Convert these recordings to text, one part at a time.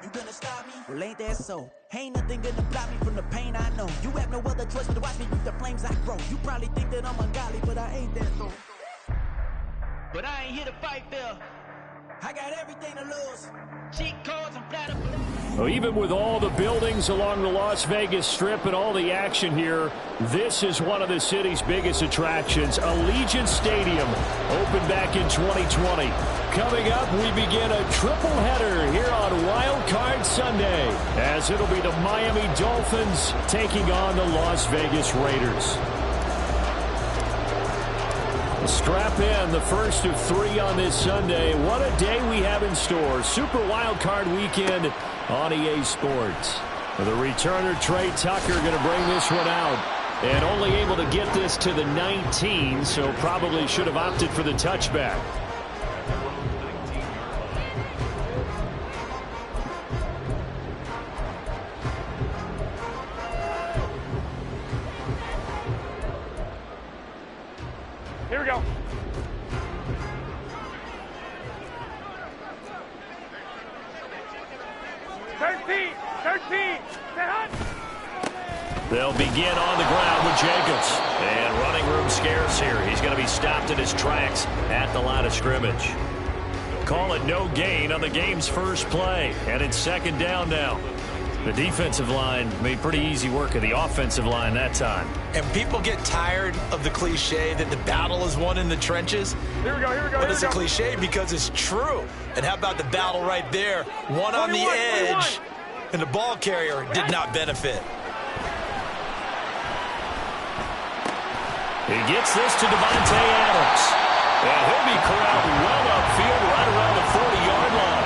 You gonna stop me? Well, ain't that so? Ain't nothing gonna block me from the pain I know. You have no other choice but to watch me reap the flames I grow. You probably think that I'm ungodly, but I ain't that so. But I ain't here to fight fair. I got everything to lose. Cheat codes and flat. Well, even with all the buildings along the Las Vegas Strip and all the action here, this is one of the city's biggest attractions. Allegiant Stadium opened back in 2020. Coming up, we begin a triple header here on Wild Card Sunday, as it'll be the Miami Dolphins taking on the Las Vegas Raiders. Strap in, the first of 3 on this Sunday. What a day we have in store. Super Wild Card Weekend on EA Sports. The returner, Trey Tucker, going to bring this one out. And only able to get this to the 19, so probably should have opted for the touchback. Here we go. Thirteen. They'll begin on the ground with Jacobs. And running room scarce here. He's going to be stopped in his tracks at the line of scrimmage. Call it no gain on the game's first play. And it's second down now. The defensive line made pretty easy work of the offensive line that time. And people get tired of the cliche that the battle is won in the trenches. Here we go. But it's a cliche because it's true. And how about the battle right there? One on the edge, and the ball carrier did not benefit. He gets this to Devontae Adams. And he'll be corralled well upfield right around the 40-yard line.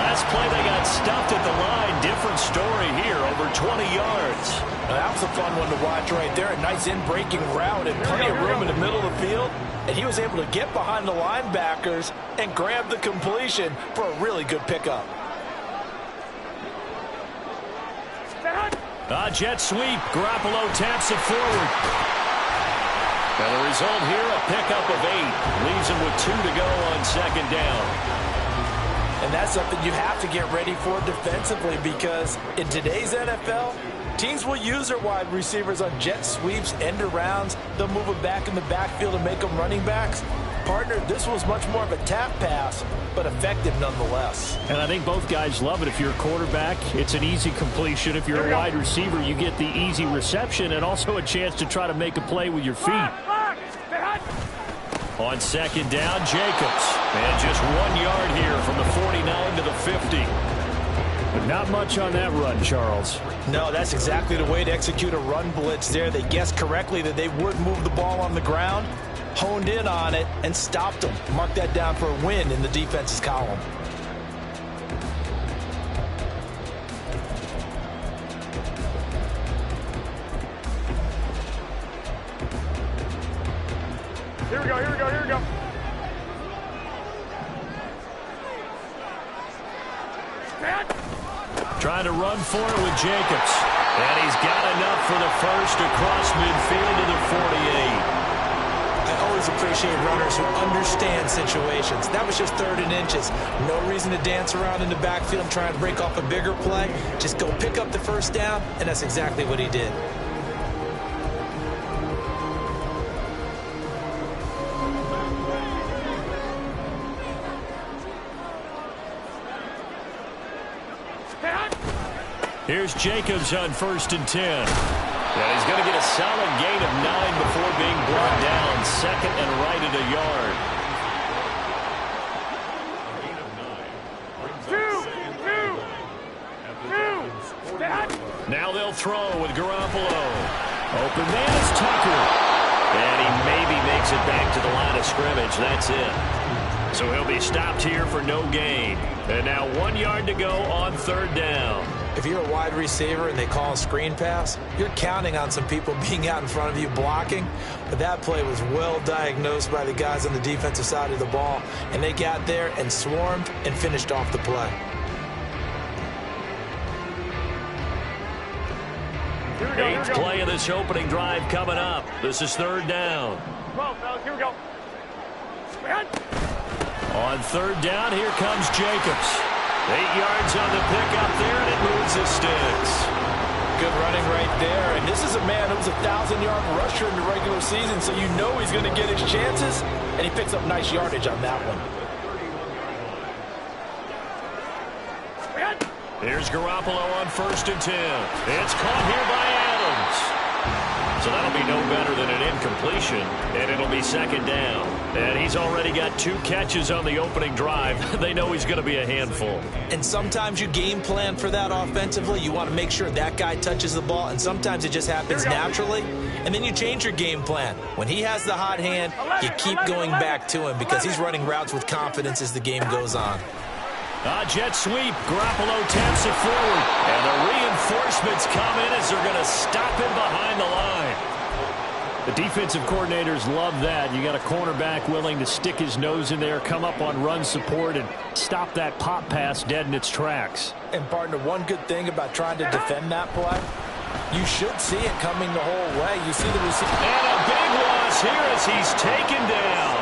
Last play they got stuffed at the line. Different story here, over 20 yards. Now, that was a fun one to watch right there. A nice in-breaking route and plenty of room in the middle of the field. And he was able to get behind the linebackers and grab the completion for a really good pickup. Jet sweep. Garoppolo taps it forward. And the result here, a pickup of 8. Leaves him with 2 to go on second down. And that's something you have to get ready for defensively, because in today's NFL, teams will use their wide receivers on jet sweeps, end arounds. They'll move them back in the backfield and make them running backs. Partner, this was much more of a tap pass, but effective nonetheless. And I think both guys love it. If you're a quarterback, it's an easy completion. If you're a wide receiver, you get the easy reception and also a chance to try to make a play with your feet. On second down, Jacobs. And just 1 yard here from the 49 to the 50. But not much on that run, Charles. No, that's exactly the way to execute a run blitz there. They guessed correctly that they would move the ball on the ground, honed in on it, and stopped them. Mark that down for a win in the defense's column. Here we go. Trying to run for it with Jacobs. And he's got enough for the first across midfield to the 48. I always appreciate runners who understand situations. That was just 3rd and inches. No reason to dance around in the backfield and try and break off a bigger play. Just go pick up the first down, and that's exactly what he did. Here's Jacobs on 1st and 10. And he's going to get a solid gain of 9 before being brought down. 2nd and right at a yard. Now they'll throw with Garoppolo. Open man is Tucker. And he maybe makes it back to the line of scrimmage. That's it. So he'll be stopped here for no gain. And now 1 yard to go on 3rd down. If you're a wide receiver and they call a screen pass, you're counting on some people being out in front of you blocking. But that play was well diagnosed by the guys on the defensive side of the ball. And they got there and swarmed and finished off the play. Eighth play of this opening drive coming up. This is 3rd down. Come on, fellas, here we go. On 3rd down, here comes Jacobs. 8 yards on the pickup good running right there. And this is a man who was a 1,000-yard rusher in the regular season, so you know he's going to get his chances, and he picks up nice yardage on that one. Here's Garoppolo on 1st and 10. It's caught here by Adams. So that'll be no better than an incompletion, and it'll be 2nd down. And he's already got 2 catches on the opening drive. They know he's going to be a handful. And sometimes you game plan for that offensively. You want to make sure that guy touches the ball, and sometimes it just happens naturally. And then you change your game plan. When he has the hot hand, you keep going back to him because he's running routes with confidence as the game goes on. Jet sweep. Garoppolo taps it forward. And the reinforcements come in as they're going to stop him behind the line. The defensive coordinators love that. You got a cornerback willing to stick his nose in there, come up on run support, and stop that pop pass dead in its tracks. And, partner, one good thing about trying to defend that play, you should see it coming the whole way. You see the receiver. And a big loss here as he's taken down.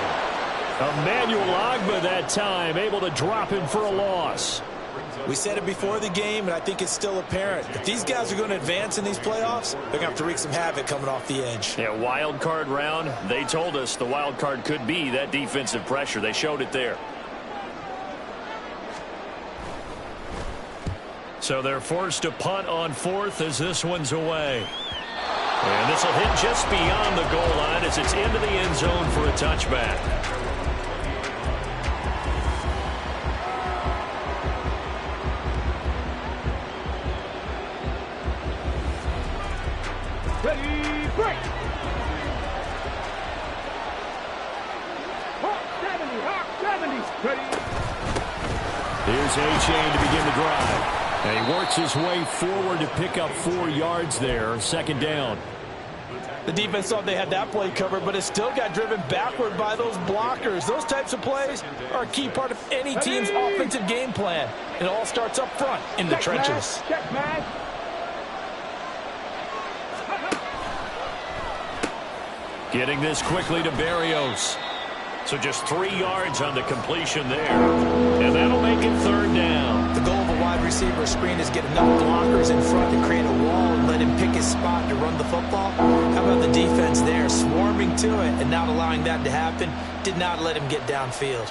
Emmanuel Ogbah that time, able to drop him for a loss. We said it before the game, and I think it's still apparent. If these guys are going to advance in these playoffs, they're going to have to wreak some havoc coming off the edge. Yeah, wild card round. They told us the wild card could be that defensive pressure. They showed it there. So they're forced to punt on 4th as this one's away. And this will hit just beyond the goal line as it's into the end zone for a touchback. Ready, break! Hawk 70, ready! Here's A-Chain to begin the drive. And he works his way forward to pick up 4 yards there, 2nd down. The defense thought they had that play covered, but it still got driven backward by those blockers. Those types of plays are a key part of any team's offensive game plan. It all starts up front in the trenches. Check, man. Getting this quickly to Berrios. So just 3 yards on the completion there. And that'll make it 3rd down. The goal of a wide receiver screen is get enough blockers in front to create a wall and let him pick his spot to run the football. How about the defense there, swarming to it and not allowing that to happen? Did not let him get downfield.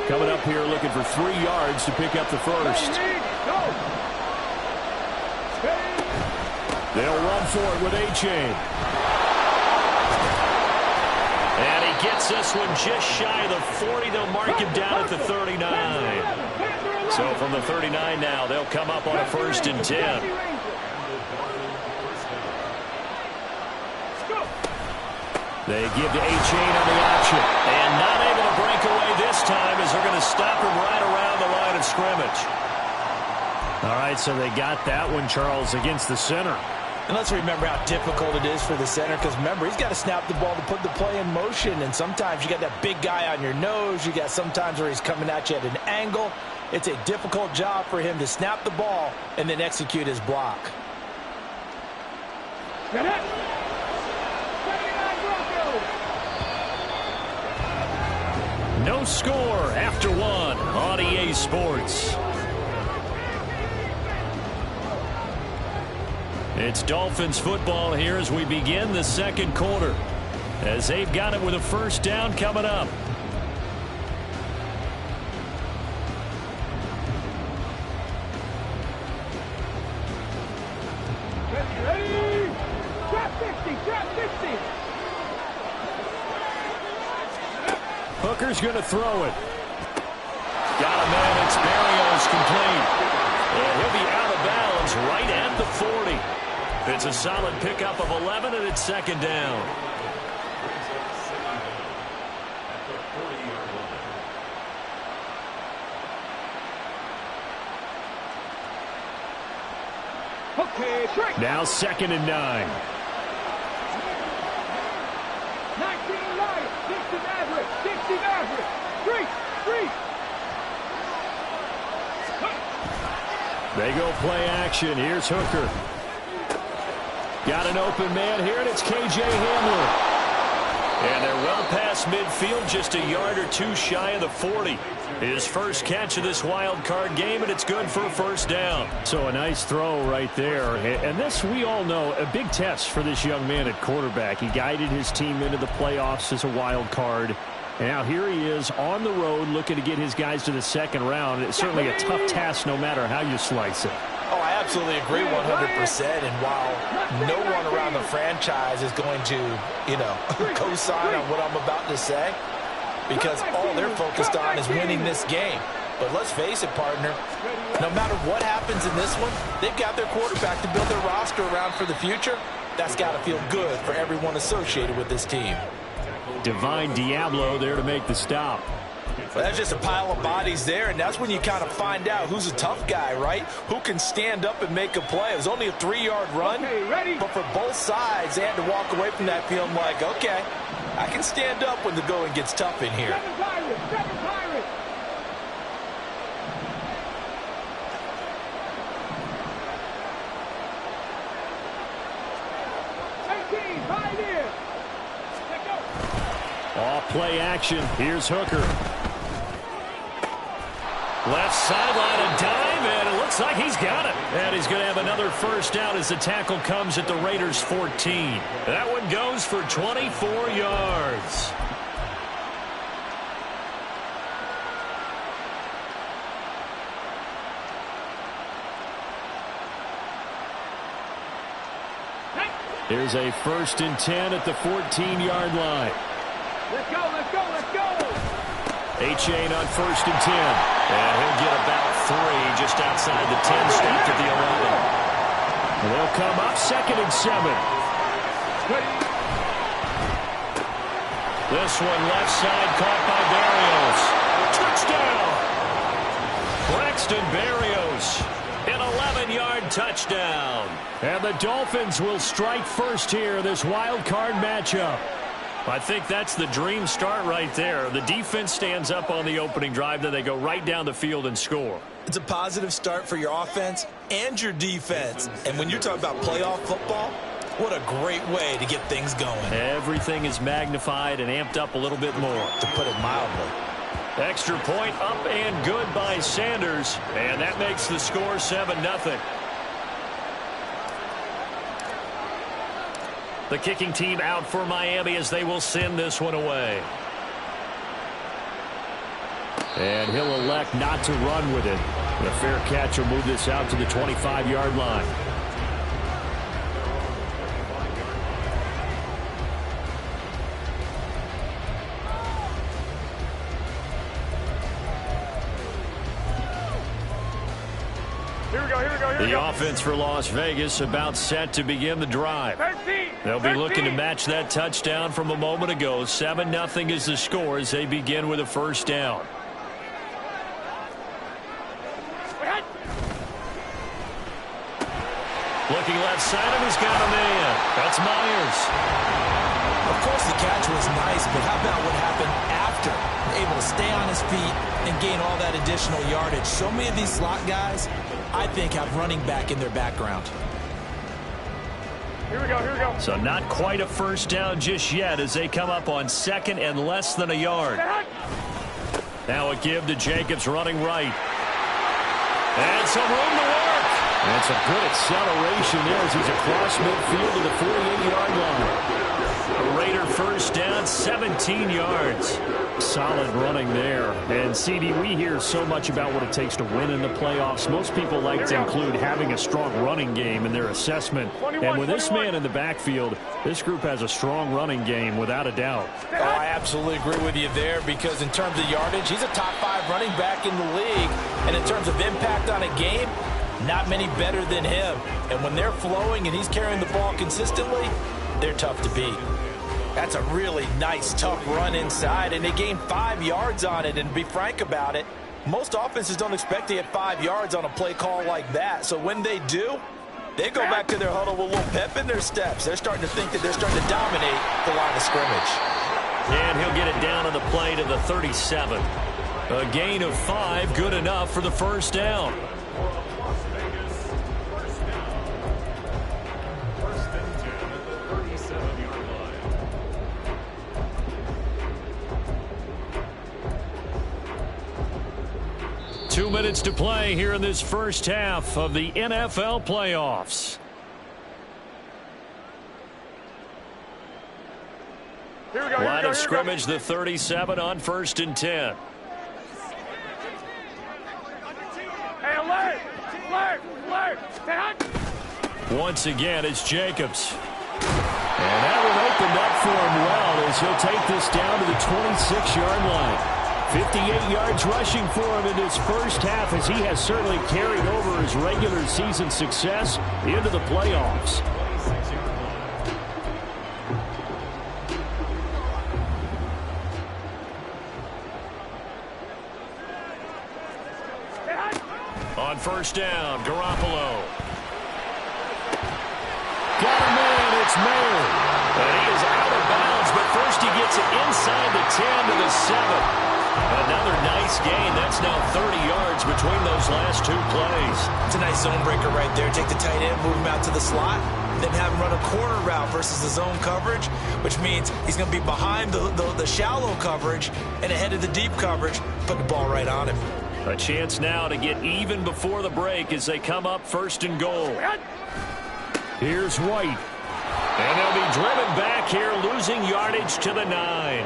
Coming up here looking for 3 yards to pick up the first. They'll run for it with A-Chain. And he gets this one just shy of the 40. They'll mark him down at the 39. So from the 39 now, they'll come up on a 1st and 10. They give to A-Chain on the option. And not able to break away this time as they're going to stop him right around the line of scrimmage. All right, so they got that one, Charles, against the center. And let's remember how difficult it is for the center, because remember, he's got to snap the ball to put the play in motion, and sometimes you got that big guy on your nose. You got sometimes where he's coming at you at an angle. It's a difficult job for him to snap the ball and then execute his block. No score after 1 on EA Sports. It's Dolphins football here as we begin the 2nd quarter, as they've got it with a 1st down coming up. Ready! Drop 50, drop 50! Hooker's going to throw it. Got a man, it's Berrios complete. And he'll be out of bounds right at the 40. It's a solid pickup of 11, and it's 2nd down. Okay, break! Now 2nd and 9. 19 Lions, 60 Mavericks, 60 Mavericks. Street! They go play action. Here's Hooker. Got an open man here, and it's K.J. Hamler. And they're well past midfield, just a yard or two shy of the 40. His first catch of this wild card game, and it's good for a first down. So a nice throw right there. And this, we all know, a big test for this young man at quarterback. He guided his team into the playoffs as a wild card. And now here he is on the road looking to get his guys to the second round. It's certainly a tough task no matter how you slice it. Oh, I absolutely agree 100%. And while no one around the franchise is going to, co-sign on what I'm about to say, because all they're focused on is winning this game. But let's face it, partner, no matter what happens in this one, they've got their quarterback to build their roster around for the future. That's got to feel good for everyone associated with this team. Divine Diablo there to make the stop. Well, that's just a pile of bodies there, and that's when you kind of find out who's a tough guy, right? Who can stand up and make a play. It was only a 3-yard run, but for both sides, they had to walk away from that feeling like, okay, I can stand up when the going gets tough in here. Seven Pirates. Off play action. Here's Hooker. Left sideline, a dive, and it looks like he's got it. And he's going to have another first down as the tackle comes at the Raiders' 14. That one goes for 24 yards. Here's a 1st and 10 at the 14-yard line. Let's go. Achane on 1st and 10. And he'll get about 3 just outside the 10, stopped at the 11. And they'll come up 2nd and 7. This one left side caught by Berrios. Touchdown! Braxton Berrios. An 11-yard touchdown. And the Dolphins will strike first here in this wild card matchup. I think that's the dream start right there. The defense stands up on the opening drive, then they go right down the field and score. It's a positive start for your offense and your defense. And when you're talking about playoff football, what a great way to get things going. Everything is magnified and amped up a little bit more, to put it mildly. Extra point up and good by Sanders. And that makes the score 7-0. The kicking team out for Miami as they will send this one away. And he'll elect not to run with it. And a fair catch will move this out to the 25-yard line. The offense for Las Vegas about set to begin the drive. They'll be looking to match that touchdown from a moment ago. 7-0 is the score as they begin with a first down. Looking left side, and he's got a man. That's Myers. Of course, the catch was nice, but how about what happened after? Able to stay on his feet and gain all that additional yardage. So many of these slot guys, I think, have running back in their background. Here we go. So not quite a first down just yet as they come up on 2nd and less than a yard. Now a give to Jacobs running right. And some room to work. And some good acceleration there as he's across midfield to the 48-yard line. A Raider first down, 17 yards. Solid running there. And, CD, we hear so much about what it takes to win in the playoffs. Most people like to include having a strong running game in their assessment. And with this man in the backfield, this group has a strong running game without a doubt. Oh, I absolutely agree with you there because in terms of yardage, he's a top 5 running back in the league. And in terms of impact on a game, not many better than him. And when they're flowing and he's carrying the ball consistently, they're tough to beat. That's a really nice, tough run inside, and they gained 5 yards on it. And to be frank about it, most offenses don't expect to get 5 yards on a play call like that. So when they do, they go back to their huddle with a little pep in their steps. They're starting to think that they're starting to dominate the line of scrimmage. And he'll get it down on the play to the 37. A gain of 5, good enough for the first down. 2 minutes to play here in this first half of the NFL playoffs. Line of scrimmage, the 37 on 1st and 10. Once again, it's Jacobs. And that one opened up for him well as he'll take this down to the 26-yard line. 58 yards rushing for him in his first half, as he has certainly carried over his regular season success into the playoffs. On 1st down, Garoppolo. Got him in, it's Mayer. And he is out of bounds, but first he gets it inside the 10 to the 7. Another nice gain. That's now 30 yards between those last 2 plays. It's a nice zone breaker right there. Take the tight end, move him out to the slot, then have him run a corner route versus the zone coverage, which means he's going to be behind the shallow coverage and ahead of the deep coverage, put the ball right on him. A chance now to get even before the break as they come up 1st and goal. Here's White. And they'll be driven back here, losing yardage to the 9.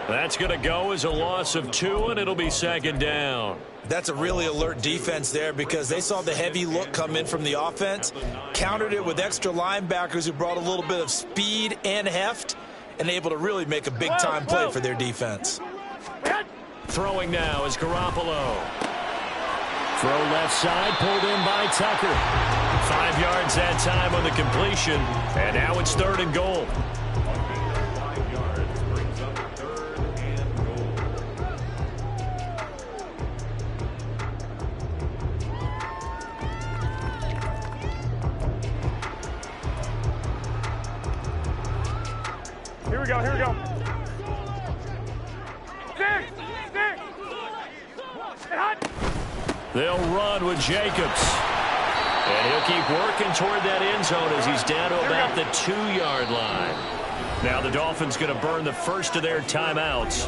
That's going to go as a loss of 2, and it'll be 2nd down. That's a really alert defense there because they saw the heavy look come in from the offense, countered it with extra linebackers who brought a little bit of speed and heft, and able to really make a big-time play for their defense. Throwing now is Garoppolo. Throw left side, pulled in by Tucker. 5 yards that time on the completion, and now it's 3rd and goal. Here we go. Stick! They'll run with Jacobs. And he'll keep working toward that end zone as he's down to about the 2-yard line. Now the Dolphins going to burn the first of their timeouts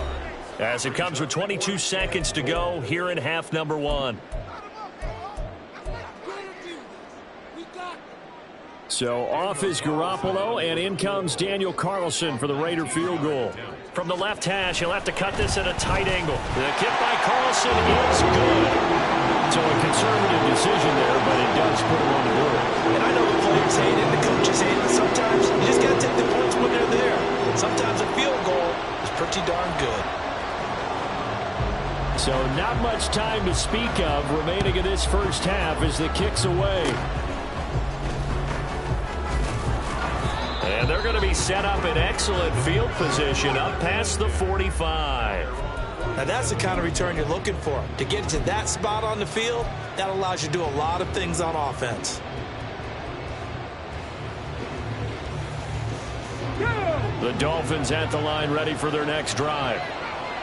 as it comes with 22 seconds to go here in half number 1. So off is Garoppolo, and in comes Daniel Carlson for the Raider field goal. From the left hash, he'll have to cut this at a tight angle. The kick by Carlson is good. So a conservative decision there, but it does put him on the board. And I know the players hate it, the coaches hate it. Sometimes you just got to take the points when they're there. Sometimes a field goal is pretty darn good. So not much time to speak of remaining in this first half as the kick's away. And they're going to be set up in excellent field position up past the 45. Now that's the kind of return you're looking for. To get to that spot on the field, that allows you to do a lot of things on offense. The Dolphins at the line ready for their next drive.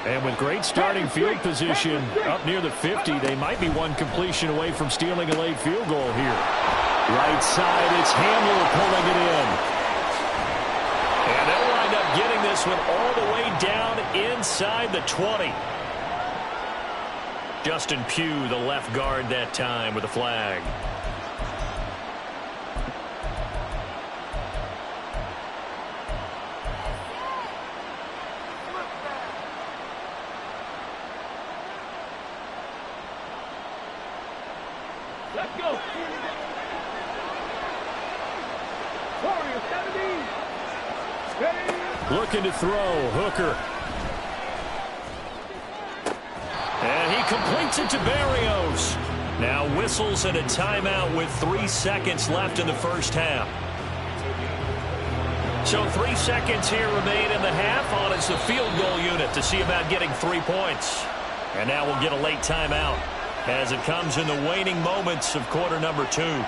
And with great starting field position up near the 50, they might be one completion away from stealing a late field goal here. Right side, it's Hamler pulling it in. And they'll wind up getting this one all the way down inside the 20. Justin Pugh, the left guard that time with a flag. Let's go. Warriors 17. Looking to throw, Hooker. And he completes it to Berrios. Now whistles and a timeout with 3 seconds left in the first half. So 3 seconds here remain in the half on as the field goal unit to see about getting 3 points. And now we'll get a late timeout as it comes in the waning moments of quarter number 2.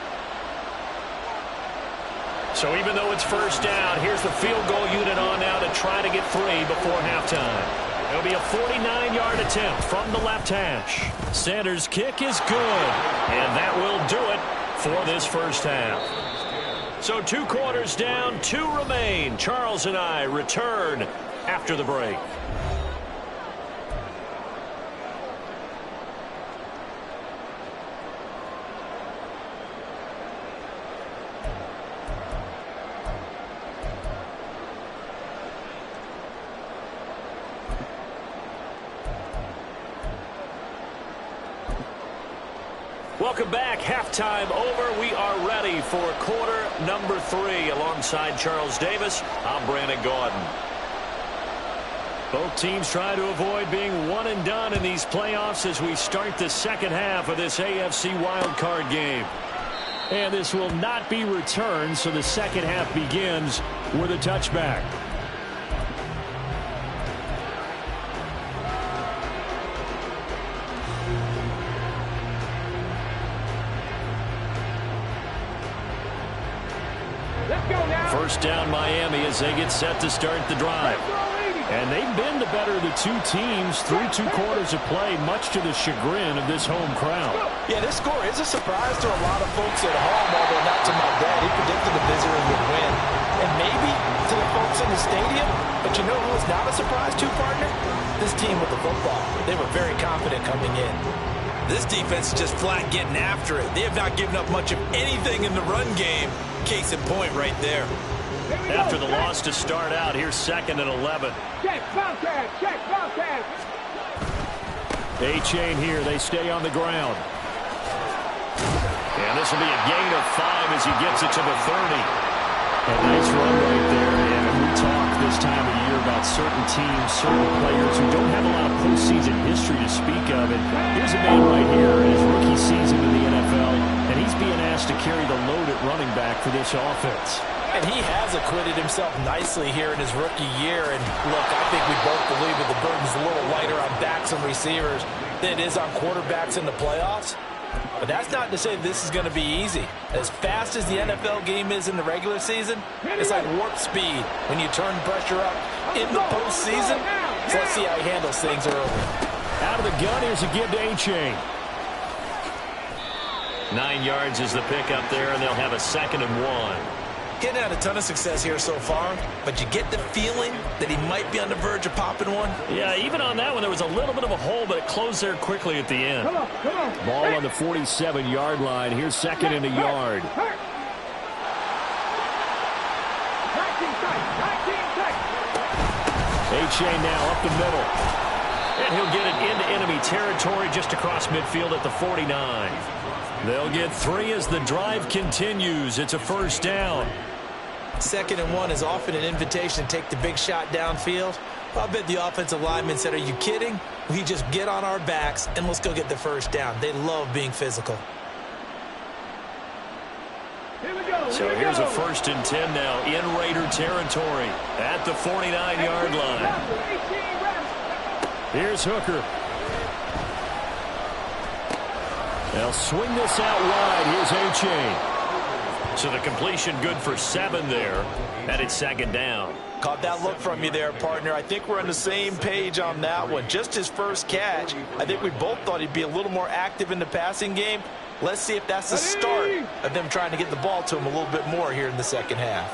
So even though it's first down, here's the field goal unit on now to try to get 3 before halftime. It'll be a 49-yard attempt from the left hash. Sanders' kick is good, and that will do it for this first half. So 2 quarters down, 2 remain. Charles and I return after the break. Welcome back. Halftime over. We are ready for quarter number 3. Alongside Charles Davis, I'm Brandon Gaudin. Both teams try to avoid being one and done in these playoffs as we start the second half of this AFC wildcard game. And this will not be returned, so the second half begins with a touchback. First down Miami as they get set to start the drive. And they've been the better of the two teams through 2 quarters of play, much to the chagrin of this home crowd. Yeah, this score is a surprise to a lot of folks at home, although not to my dad. He predicted the Visitors would win. And maybe to the folks in the stadium. But you know who was not a surprise to, partner? This team with the football. They were very confident coming in. This defense is just flat getting after it. They have not given up much of anything in the run game. Case in point right there. After the loss to start out, here's 2nd and 11. Check, Bobcat, check, Bobcat. A-chain here. They stay on the ground. And this will be a gain of 5 as he gets it to the 30. A nice run right there. And we talk this time of year about certain teams, certain players who don't have a lot of postseason history to speak of. And here's a man right here in his rookie season in the NFL, and he's being asked to carry the load at running back for this offense. And he has acquitted himself nicely here in his rookie year. And look, I think we both believe that the burden's a little lighter on backs and receivers than it is on quarterbacks in the playoffs. But that's not to say this is going to be easy. As fast as the NFL game is in the regular season, it's like warp speed when you turn pressure up in the postseason. So let's see how he handles things early. Out of the gun, here's a give to A-chain. 9 yards is the pickup there, and they'll have a 2nd and 1. Getting had a ton of success here so far, but you get the feeling that he might be on the verge of popping one. Yeah, even on that one, there was a little bit of a hole, but it closed there quickly at the end. Come on. Ball on the 47-yard line. Here's 2nd and a yard. 19 seconds. A-chain now up the middle. And he'll get it into enemy territory just across midfield at the 49. They'll get 3 as the drive continues. It's a first down. 2nd and 1 is often an invitation to take the big shot downfield. I bet the offensive lineman said, are you kidding? We just get on our backs and let's go get the first down. They love being physical. So here's a 1st and 10 now in Raider territory at the 49-yard line. Here's Hooker. They'll swing this out wide. Here's A-chain. So the completion good for 7 there. And it's 2nd down. Caught that look from you there, partner. I think we're on the same page on that one. Just his first catch. I think we both thought he'd be a little more active in the passing game. Let's see if that's the start of them trying to get the ball to him a little bit more here in the second half.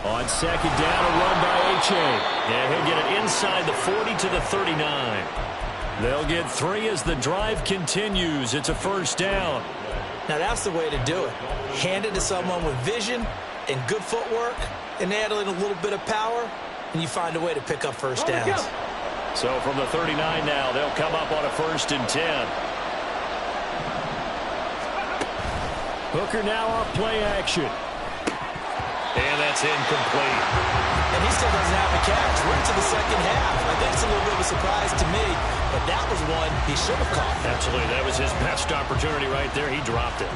On 2nd down, a run by A-chain. And he'll get it inside the 40 to the 39. They'll get 3 as the drive continues. It's a first down. Now that's the way to do it. Hand it to someone with vision and good footwork, and add in a little bit of power, and you find a way to pick up first downs. So from the 39 now, they'll come up on a 1st and 10. Hooker now off play action. And that's incomplete. And he still doesn't have a catch. We're into the second half. I think it's a little bit of a surprise to me, but that was one he should have caught. Absolutely. That was his best opportunity right there. He dropped it.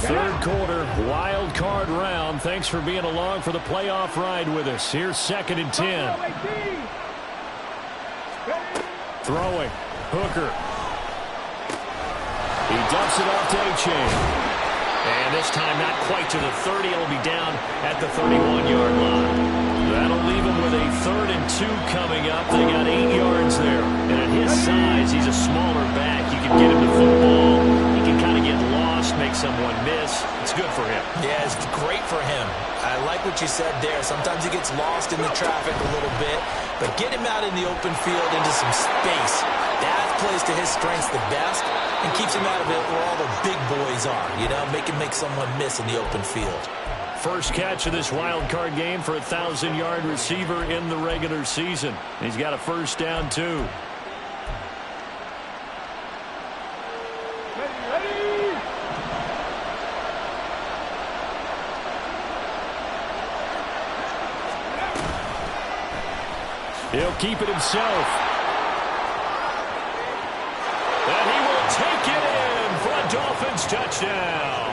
Third quarter, wild card round. Thanks for being along for the playoff ride with us. Here's 2nd and 10. Throwing. Hooker. He dumps it off to A-chain. And this time not quite to the 30. It'll be down at the 31-yard line. That'll leave him with a 3rd and 2 coming up. They got 8 yards there. And at his size, he's a smaller back. You can get him the football. He can kind of get lost, make someone miss. It's good for him. Yeah, it's great for him. I like what you said there. Sometimes he gets lost in the traffic a little bit, but get him out in the open field into some space. That plays to his strengths the best and keeps him out of it where all the big boys are, you know, make him make someone miss in the open field. First catch of this wild card game for a 1,000-yard receiver in the regular season. He's got a first down, too. He'll keep it himself. And he will take it in for a Dolphins touchdown.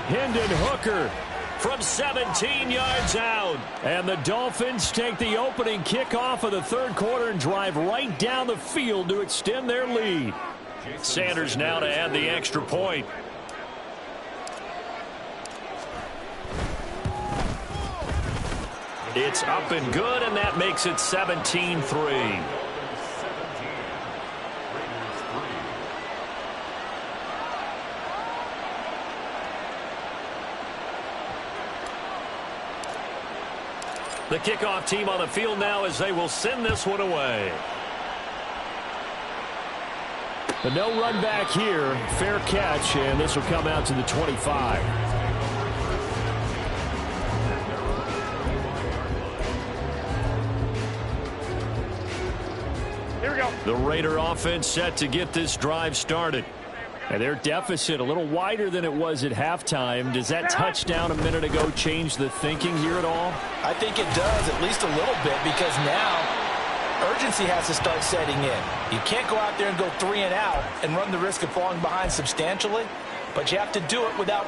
Hendon Hooker from 17 yards out. And the Dolphins take the opening kickoff of the third quarter and drive right down the field to extend their lead. Sanders now to add the extra point. It's up and good, and that makes it 17-3. The kickoff team on the field now as they will send this one away. But no run back here. Fair catch, and this will come out to the 25. The Raider offense set to get this drive started. And their deficit a little wider than it was at halftime. Does that touchdown a minute ago change the thinking here at all? I think it does, at least a little bit, because now urgency has to start setting in. You can't go out there and go 3 and out and run the risk of falling behind substantially, but you have to do it without